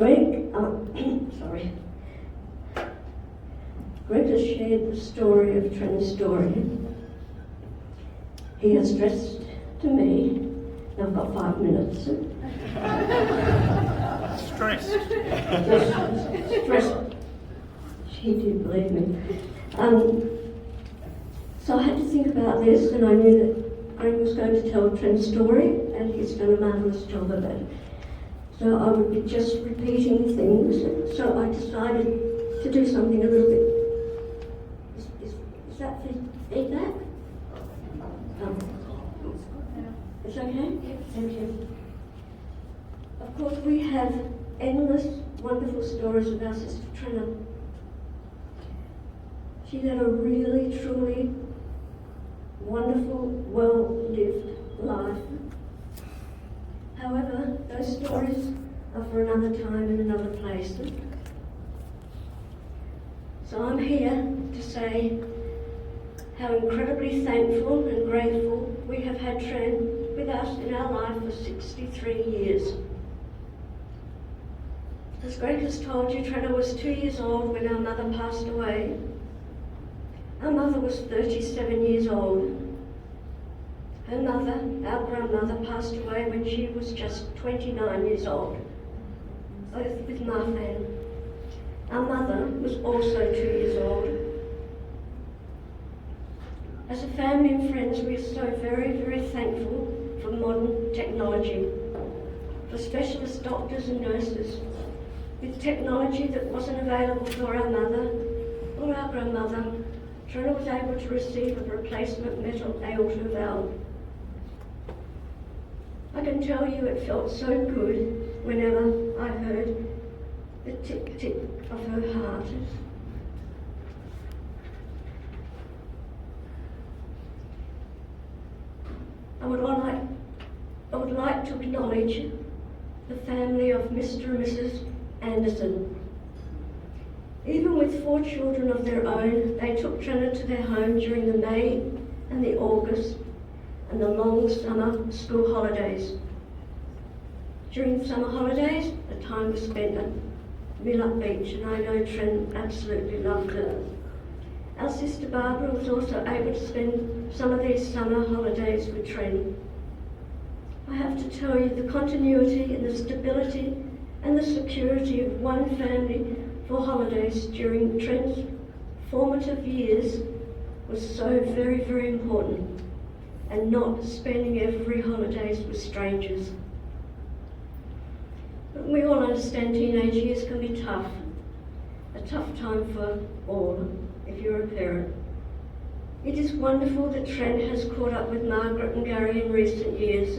Greg, sorry. Greg has shared the story of Trenna's story. He has stressed to me, and I've got 5 minutes. Stressed. Stressed. She did, believe me. So I had to think about this, and I knew that Greg was going to tell Trenna's story, and he's done a marvellous job of it. So I would be just repeating things, so I decided to do something a little bit. Is that feedback? It's okay? Thank you. Of course, we have endless wonderful stories of our sister Trenna. She had a really, truly wonderful, well-lived life. However, those stories are for another time and another place. So I'm here to say how incredibly thankful and grateful we have had Tren with us in our life for 63 years. As Greg has told you, Trenna was 2 years old when our mother passed away. Our mother was 37 years old. Her mother, our grandmother, passed away when she was just 29 years old, both with Mahney. Our mother was also 2 years old. As a family and friends, we are so very, very thankful for modern technology, for specialist doctors and nurses. With technology that wasn't available for our mother or our grandmother, Trenna was able to receive a replacement metal aorta valve. I can tell you it felt so good whenever I heard the tick-tick of her heart. I would like to acknowledge the family of Mr. and Mrs. Anderson. Even with 4 children of their own, they took Trenna to their home during the May and the August and the long summer school holidays. During the summer holidays, the time was spent at Millup Beach, and I know Tren absolutely loved it. Our sister Barbara was also able to spend some of these summer holidays with Tren. I have to tell you, the continuity and the stability and the security of one family for holidays during Tren's formative years was so very, very important, and not spending every holidays with strangers. But we all understand teenage years can be tough, a tough time for all, if you're a parent. It is wonderful that Tren has caught up with Margaret and Gary in recent years.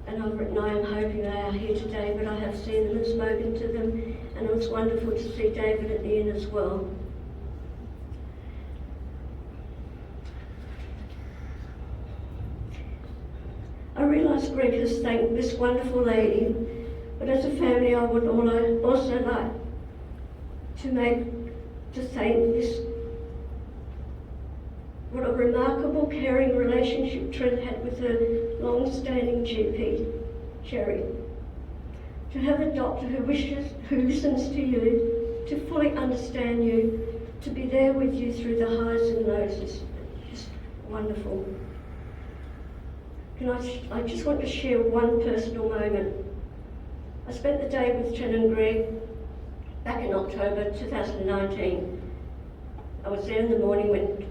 And I am hoping they are here today, but I have seen them and spoken to them, and it was wonderful to see David and Ian as well. I realise Greg has thanked this wonderful lady, but as a family I would also like to thank this, what a remarkable, caring relationship Tren had with her long-standing GP, Sherry. To have a doctor who listens to you, to fully understand you, to be there with you through the highs and lows is just wonderful. I just want to share one personal moment. I spent the day with Tren and Greg back in October 2019. I was there in the morning when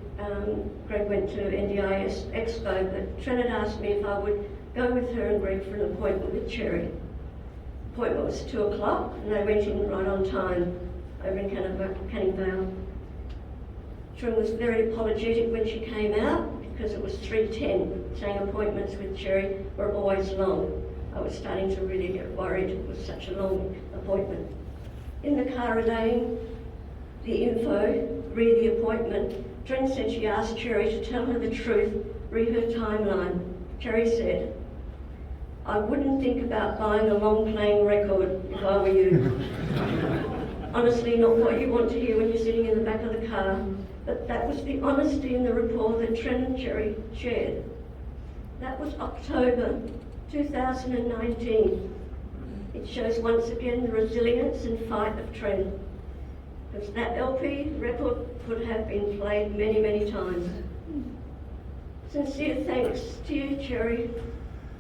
Greg went to NDIS Expo, but Tren had asked me if I would go with her and Greg for an appointment with Cherry. The appointment was 2 o'clock, and they went in right on time over in Canning Vale. Tren was very apologetic when she came out because it was 3:10, saying appointments with Cherry were always long. I was starting to really get worried it was such a long appointment. In the car relaying the info, read the appointment, Tren said she asked Cherry to tell her the truth, read her timeline. Cherry said, "I wouldn't think about buying a long-playing record if I were you." Honestly, not what you want to hear when you're sitting in the back of the car, but that was the honesty in the rapport that Tren and Cherry shared. That was October 2019. It shows once again the resilience and fight of Trenna, because that LP record could have been played many, many times. Sincere thanks to you, Cherry,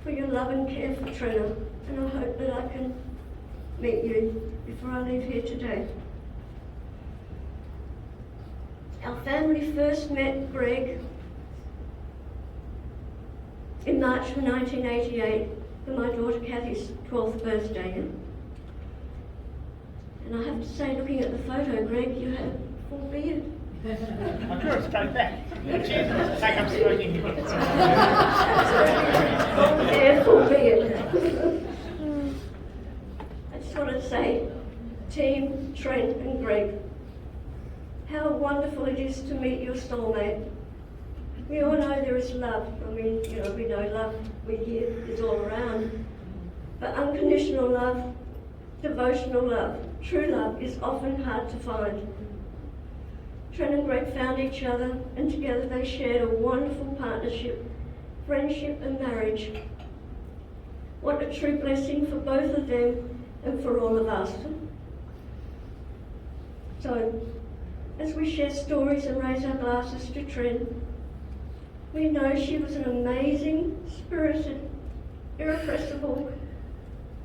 for your love and care for Trenna, and I hope that I can meet you before I leave here today. Our family first met Greg in March of 1988 for my daughter Kathy's 12th birthday. And I have to say, looking at the photo, Greg, you have a full beard. I'm sure it's straight back. Cheers. Take up smoking. Yeah, full beard. I just want to say, Team Trent and Greg, how wonderful it is to meet your soulmate. We all know there is love. I mean, we know love, we hear is all around. But unconditional love, devotional love, true love is often hard to find. Trenna and Greg found each other, and together they shared a wonderful partnership, friendship and marriage. What a true blessing for both of them and for all of us. So, as we share stories and raise our glasses to Trenna, we know she was an amazing, spirited, irrepressible,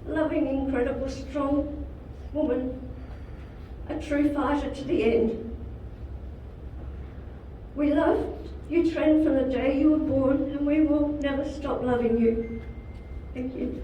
loving, incredible, strong woman, a true fighter to the end. We loved you, Trenna, from the day you were born, and we will never stop loving you. Thank you.